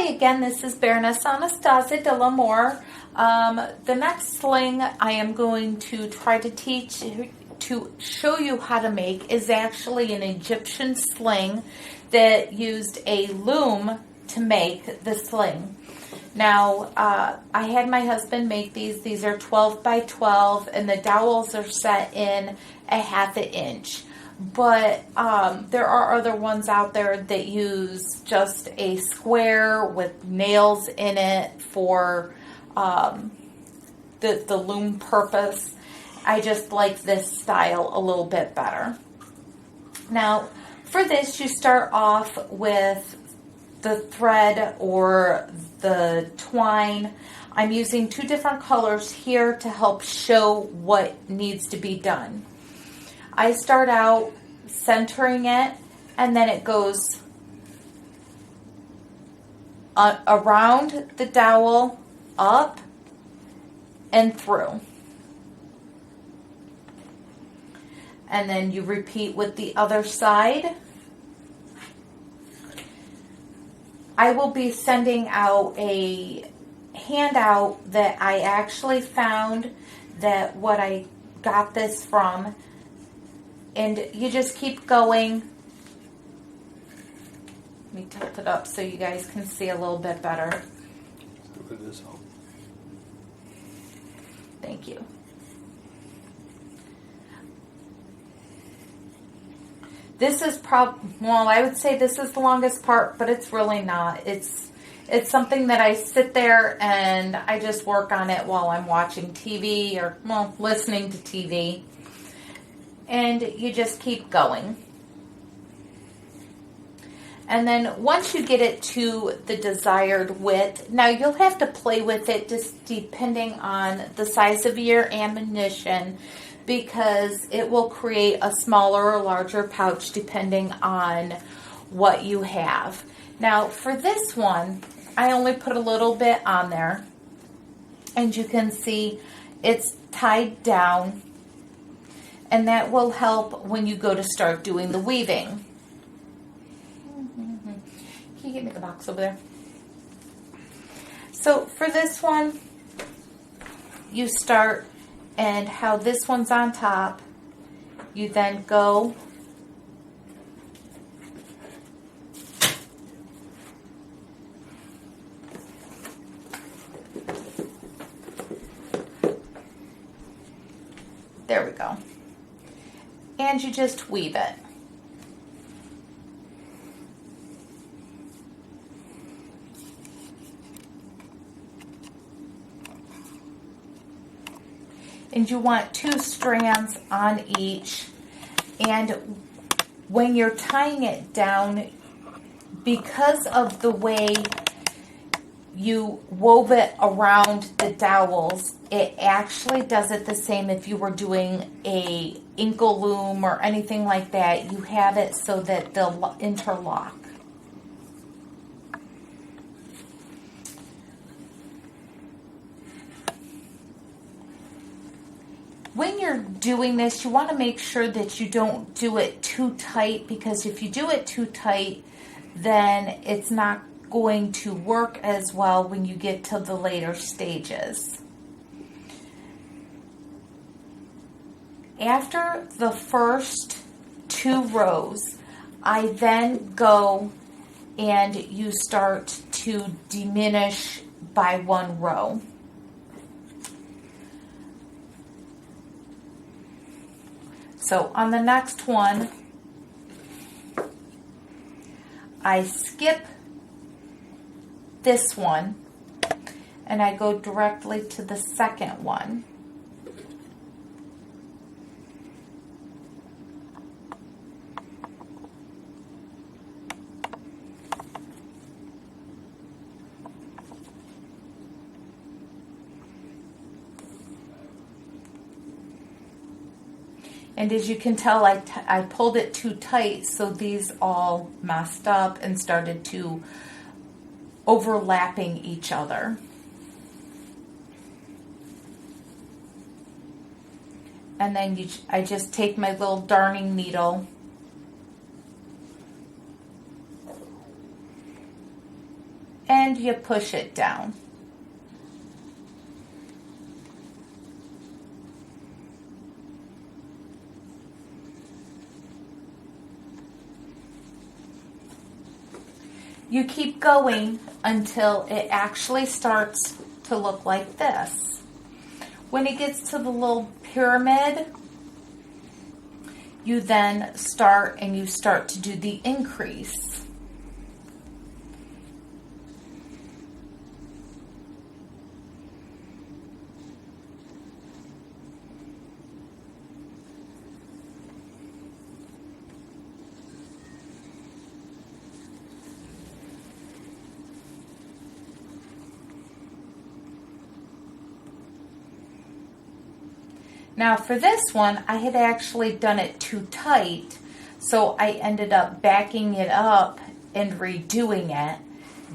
again, this is Baroness Anastasia de l'Amour. The next sling I am going to try to show you how to make is actually an Egyptian sling that used a loom to make the sling. Now, I had my husband make these. These are 12 by 12, and the dowels are set in a 1/2 inch. But there are other ones out there that use just a square with nails in it for the loom purpose. I just like this style a little bit better. Now, for this, you start off with the thread or the twine. I'm using 2 different colors here to help show what needs to be done. I start out centering it, and then it goes around the dowel, up, and through. And then you repeat with the other side. I will be sending out a handout that I actually found that what I got this from. And you just keep going. Let me tilt it up so you guys can see a little bit better. Look at this. Thank you. This is well, I would say this is the longest part, but it's really not. It's something that I sit there and I just work on it while I'm watching TV or, well, listening to TV. And you just keep going. And then once you get it to the desired width, now you'll have to play with it just depending on the size of your ammunition, because it will create a smaller or larger pouch depending on what you have. Now for this one, I only put a little bit on there, and you can see it's tied down, and that will help when you go to start doing the weaving. Can you get me the box over there? So for this one, you start, and how this one's on top, you then go there we go, and you just weave it. And you want 2 strands on each. And when you're tying it down, because of the way you wove it around the dowels, it actually does it the same if you were doing a inkle loom or anything like that. You have it so that they'll interlock. When you're doing this, you want to make sure that you don't do it too tight, because if you do it too tight, then it's not going to work as well when you get to the later stages. After the first 2 rows, I then go and you start to diminish by 1 row. So on the next one, I skip this one and I go directly to the second one. And as you can tell, I pulled it too tight, so these all messed up and started to overlapping each other. And then I just take my little darning needle and you push it down. You keep going until it actually starts to look like this. When it gets to the little pyramid, you then start to do the increase. Now for this one, I had actually done it too tight, so I ended up backing it up and redoing it,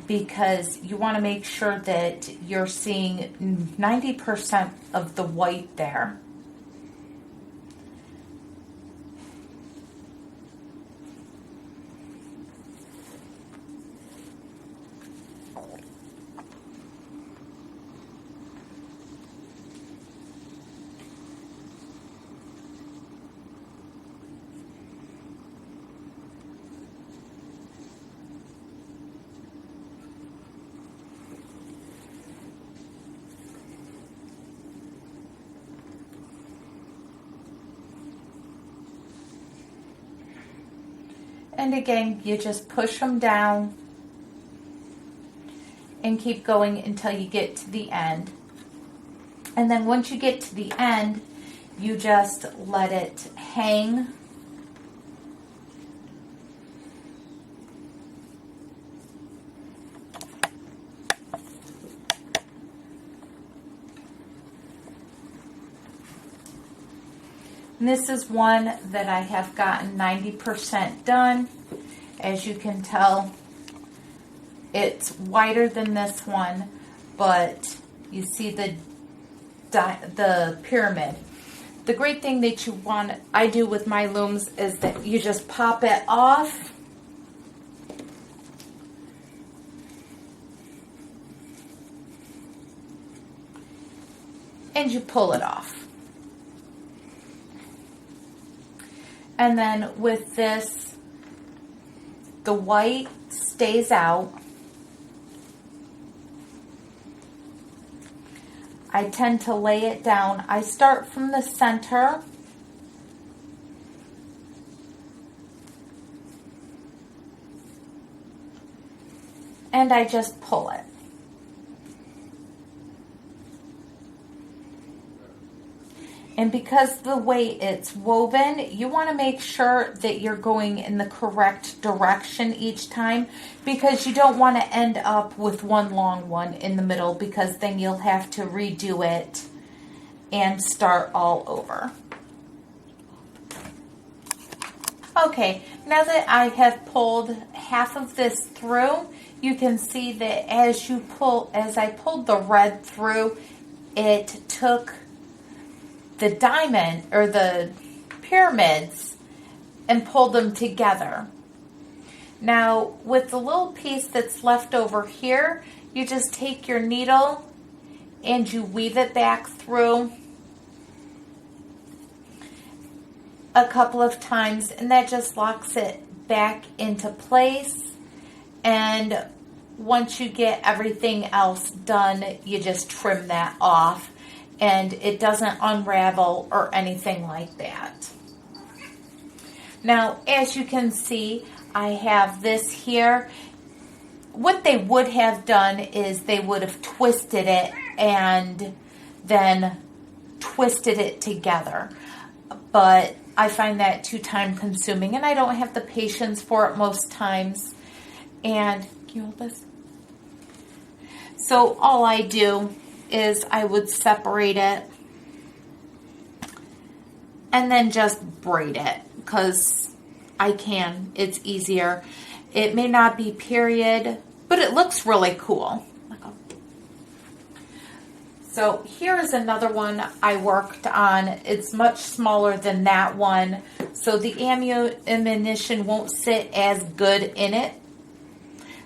because you want to make sure that you're seeing 90% of the white there. And again, you just push them down and keep going until you get to the end. And then once you get to the end, you just let it hang. And this is one that I have gotten 90% done. As you can tell, it's wider than this one, but you see the pyramid. The great thing that I do with my looms is that you just pop it off. And you pull it off. And then with this, the white stays out. I tend to lay it down. I start from the center. And I just pull it. And because the way it's woven, you want to make sure that you're going in the correct direction each time, because you don't want to end up with one long one in the middle, because then you'll have to redo it and start all over. Okay, now that I have pulled half of this through, you can see that as I pulled the red through, it took the diamond or the pyramids and pulled them together. Now with the little piece that's left over here, you just take your needle and you weave it back through a couple of times, and that just locks it back into place. And once you get everything else done, you just trim that off, and it doesn't unravel or anything like that. Now, as you can see, I have this here. What they would have done is they would have twisted it and then twisted it together. But I find that too time consuming, and I don't have the patience for it most times. And you hold this? So all I do is I would separate it and then just braid it, because I can. It's easier. It may not be period, but it looks really cool. So here is another one I worked on. It's much smaller than that one, so the ammunition won't sit as good in it.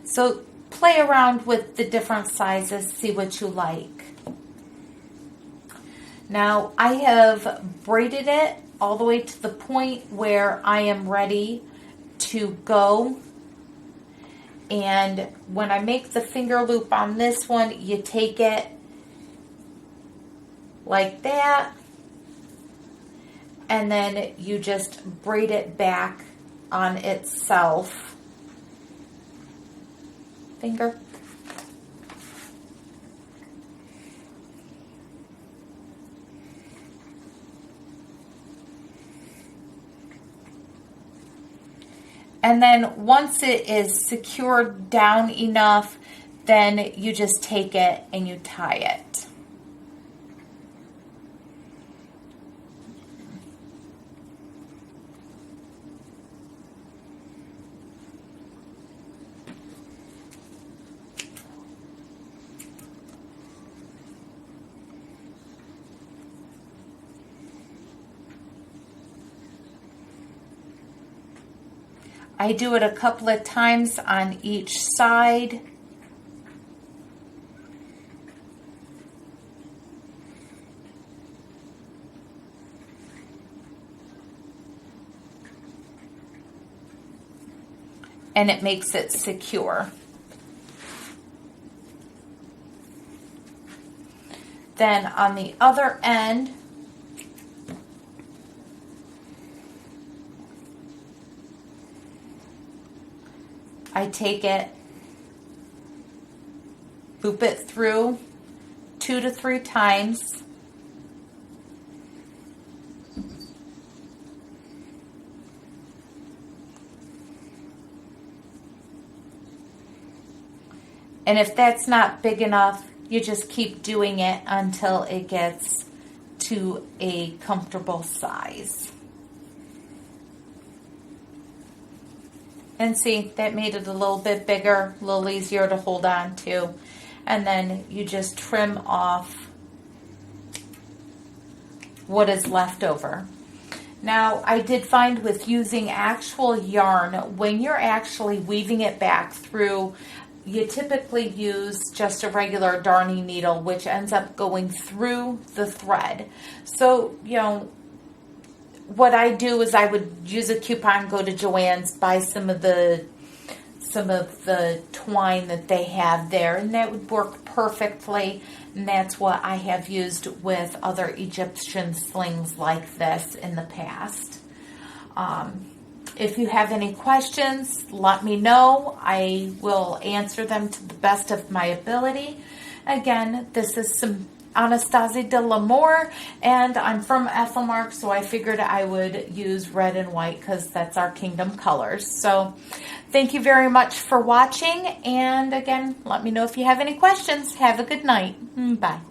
So play around with the different sizes, see what you like. Now I have braided it all the way to the point where I am ready to go. And when I make the finger loop on this one, you take it like that, and then you just braid it back on itself. Finger. And then once it is secured down enough, then you just take it and you tie it. I do it a couple of times on each side. And it makes it secure. Then on the other end, I take it, loop it through 2 to 3 times. And if that's not big enough, you just keep doing it until it gets to a comfortable size. And see, that made it a little bit bigger, a little easier to hold on to. And then you just trim off what is left over. Now, I did find with using actual yarn, when you're actually weaving it back through, you typically use just a regular darning needle, which ends up going through the thread. So, you know, what I do is I would use a coupon, go to Joann's, buy some of the twine that they have there, and that would work perfectly. And that's what I have used with other Egyptian slings like this in the past. If you have any questions, let me know. I will answer them to the best of my ability. Again, this is some Anastasia de l'Amour, and I'm from Ethelmark, so I figured I would use red and white because that's our kingdom colors. So thank you very much for watching, and again, let me know if you have any questions. Have a good night. Bye.